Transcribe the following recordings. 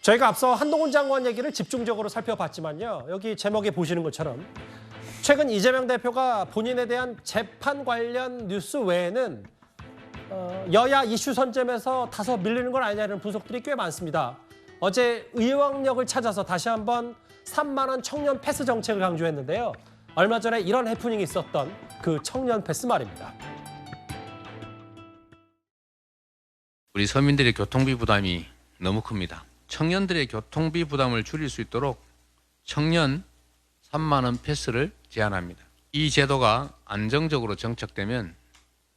저희가 앞서 한동훈 장관 얘기를 집중적으로 살펴봤지만요. 여기 제목에 보시는 것처럼 최근 이재명 대표가 본인에 대한 재판 관련 뉴스 외에는 여야 이슈 선점에서 다소 밀리는 건 아니냐는 분석들이 꽤 많습니다. 어제 의왕역을 찾아서 다시 한번 3만 원 청년 패스 정책을 강조했는데요. 얼마 전에 이런 해프닝이 있었던 그 청년 패스 말입니다. 우리 서민들의 교통비 부담이 너무 큽니다. 청년들의 교통비 부담을 줄일 수 있도록 청년 3만 원 패스를 제안합니다. 이 제도가 안정적으로 정착되면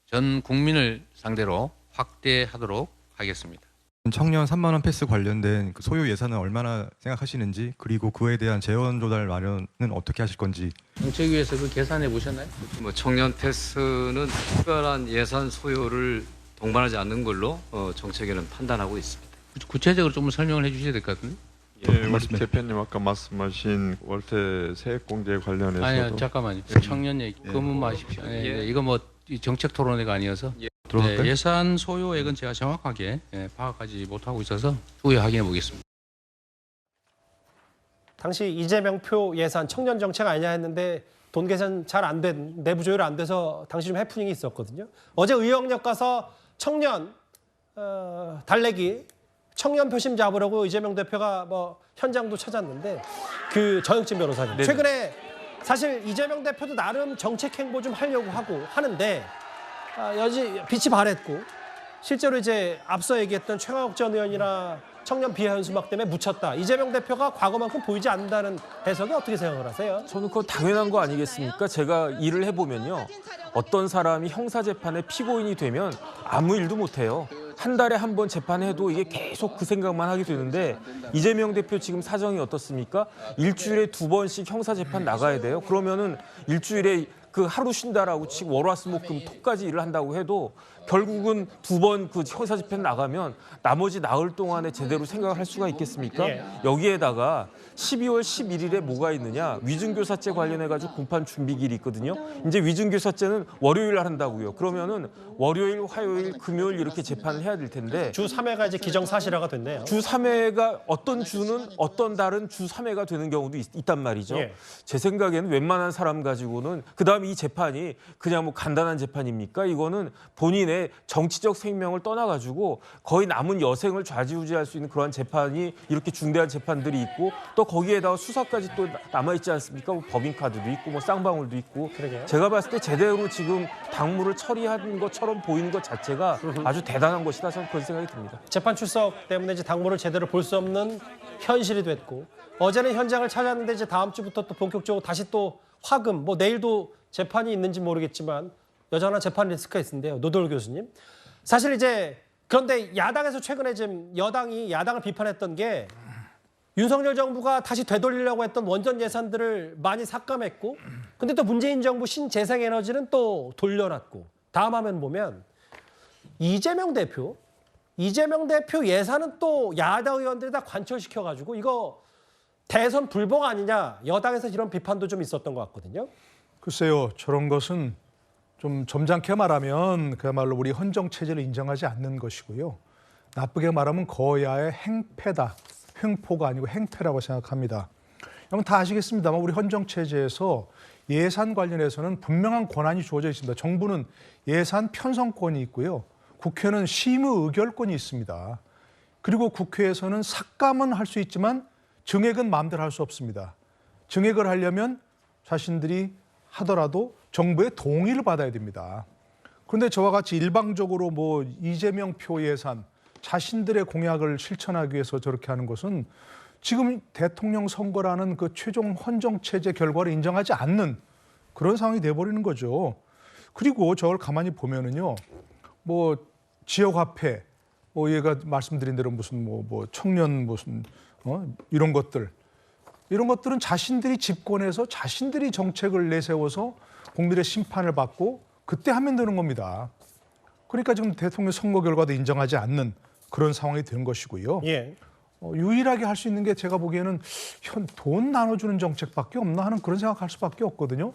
전 국민을 상대로 확대하도록 하겠습니다. 청년 3만 원 패스 관련된 그 소요 예산은 얼마나 생각하시는지, 그리고 그에 대한 재원 조달 마련은 어떻게 하실 건지. 정책위에서 그 계산해 보셨나요? 청년 패스는 특별한 예산 소요를 동반하지 않는 걸로 정책위는 판단하고 있습니다. 구체적으로 좀 설명을 해 주셔야 될 것 같은데. 예, 우리 대표님 아까 말씀하신 월세 세액 공제 관련해서도 아니요, 잠깐만요. 청년 얘기 그만 마십시오. 예, 이거 뭐 정책 토론회가 아니어서 들어갈까요? 예산 소요액은 제가 정확하게 파악하지 못하고 있어서 후에 확인해 보겠습니다. 당시 이재명 표 예산 청년 정책 아니냐 했는데 돈 계산 잘 안 된, 내부 조율 안 돼서 당시 좀 해프닝이 있었거든요. 어제 의왕역 가서 청년 달래기 청년 표심 잡으려고 이재명 대표가 뭐 현장도 찾았는데 그 정영진 변호사님 네네. 최근에 사실 이재명 대표도 나름 정책 행보 좀 하려고 하고 하는데 여지 빛이 발했고 실제로 이제 앞서 얘기했던 최강욱 전 의원이나 청년 비하 현수막 때문에 묻혔다. 이재명 대표가 과거만큼 보이지 않는다는 해석에 어떻게 생각을 하세요? 저는 그거 당연한 거 아니겠습니까? 제가 일을 해보면요. 어떤 사람이 형사재판의 피고인이 되면 아무 일도 못해요. 한 달에 한 번 재판해도 이게 계속 그 생각만 하게 되는데 이재명 대표 지금 사정이 어떻습니까? 일주일에 2번씩 형사재판 나가야 돼요. 그러면은 일주일에 그 하루 쉰다라고 치고 월화수목금 토까지 일을 한다고 해도 결국은 2번 그 형사재판 나가면 나머지 나흘 동안에 제대로 생각을 할 수가 있겠습니까? 여기에다가 12월 11일에 뭐가 있느냐? 위중교사죄 관련해가지고 공판 준비기일이 있거든요. 이제 위중교사죄는 월요일 한다고요. 그러면은 월요일, 화요일, 금요일 이렇게 재판을 해야 될 텐데 주 3회가 이제 기정사실화가 됐네요. 주 3회가 어떤 주는 어떤 달은 주 3회가 되는 경우도 있단 말이죠. 예. 제 생각에는 웬만한 사람 가지고는 그다음에 이 재판이 그냥 뭐 간단한 재판입니까? 이거는 본인의 정치적 생명을 떠나가지고 거의 남은 여생을 좌지우지할 수 있는 그러한 재판이 이렇게 중대한 재판들이 있고 또 거기에다가 수사까지 또 남아있지 않습니까? 뭐 법인카드도 있고 뭐 쌍방울도 있고. 그러게요. 제가 봤을 때 제대로 지금 당무를 처리한 것처럼 보이는 것 자체가 아주 대단한 것이다. 저는 그런 생각이 듭니다. 재판 출석 때문에 이제 당무를 제대로 볼 수 없는 현실이 됐고 어제는 현장을 찾았는데 이제 다음 주부터 또 본격적으로 다시 또 화금 뭐 내일도 재판이 있는지 모르겠지만 여전한 재판 리스크가 있는데요. 노돌 교수님. 사실 이제 그런데 야당에서 최근에 지금 여당이 야당을 비판했던 게 윤석열 정부가 다시 되돌리려고 했던 원전 예산들을 많이 삭감했고 근데 또 문재인 정부 신재생에너지는 또 돌려놨고 다음 화면 보면 이재명 대표 예산은 또 야당 의원들이 다 관철시켜가지고 이거 대선 불복 아니냐 여당에서 이런 비판도 좀 있었던 것 같거든요. 글쎄요, 저런 것은 좀 점잖게 말하면 그야말로 우리 헌정 체제를 인정하지 않는 것이고요. 나쁘게 말하면 거야의 행패다. 횡포가 아니고 행패라고 생각합니다. 여러분 다 아시겠습니다만 우리 헌정 체제에서 예산 관련해서는 분명한 권한이 주어져 있습니다. 정부는 예산 편성권이 있고요. 국회는 심의 의결권이 있습니다. 그리고 국회에서는 삭감은 할 수 있지만 증액은 마음대로 할 수 없습니다. 증액을 하려면 자신들이 하더라도 정부의 동의를 받아야 됩니다. 그런데 저와 같이 일방적으로 뭐 이재명 표 예산, 자신들의 공약을 실천하기 위해서 저렇게 하는 것은 지금 대통령 선거라는 그 최종 헌정 체제 결과를 인정하지 않는 그런 상황이 돼버리는 거죠. 그리고 저걸 가만히 보면은요, 뭐 지역화폐, 뭐 얘가 말씀드린 대로 무슨 뭐 청년 무슨 이런 것들은 자신들이 집권해서 자신들이 정책을 내세워서 국민의 심판을 받고 그때 하면 되는 겁니다. 그러니까 지금 대통령 선거 결과도 인정하지 않는 그런 상황이 된 것이고요. 예. 유일하게 할 수 있는 게 제가 보기에는 돈 나눠주는 정책밖에 없나 하는 그런 생각할 수밖에 없거든요.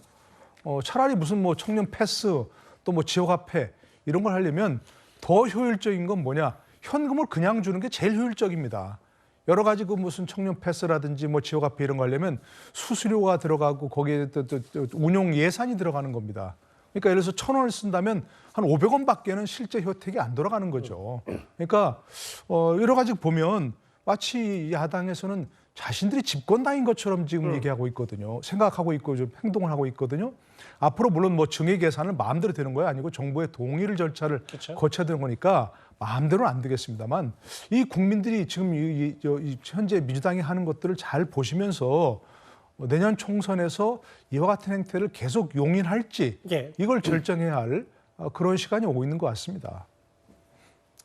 차라리 무슨 뭐 청년 패스 또 뭐 지역화폐 이런 걸 하려면 더 효율적인 건 뭐냐? 현금을 그냥 주는 게 제일 효율적입니다. 여러 가지 그 무슨 청년 패스라든지 뭐 지역 화폐 이런 거 하려면 수수료가 들어가고 거기에 또 운용 예산이 들어가는 겁니다. 그러니까 예를 들어서 1,000원을 쓴다면 한 500원밖에는 실제 혜택이 안 돌아가는 거죠. 그러니까 여러 가지 보면 마치 야당에서는 자신들이 집권당인 것처럼 지금 얘기하고 있거든요. 생각하고 있고 좀 행동을 하고 있거든요. 앞으로 물론 뭐 증액 예산을 마음대로 되는 거야 아니고 정부의 동의를 절차를 그렇죠. 거쳐야 되는 거니까 마음대로는 안 되겠습니다만 이 국민들이 지금 이 현재 민주당이 하는 것들을 잘 보시면서 내년 총선에서 이와 같은 행태를 계속 용인할지 예. 이걸 결정해야 할 그런 시간이 오고 있는 것 같습니다.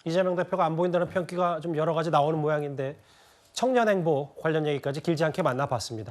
이재명 대표가 안 보인다는 평기가 좀 여러 가지 나오는 모양인데 청년 행보 관련 얘기까지 길지 않게 만나봤습니다.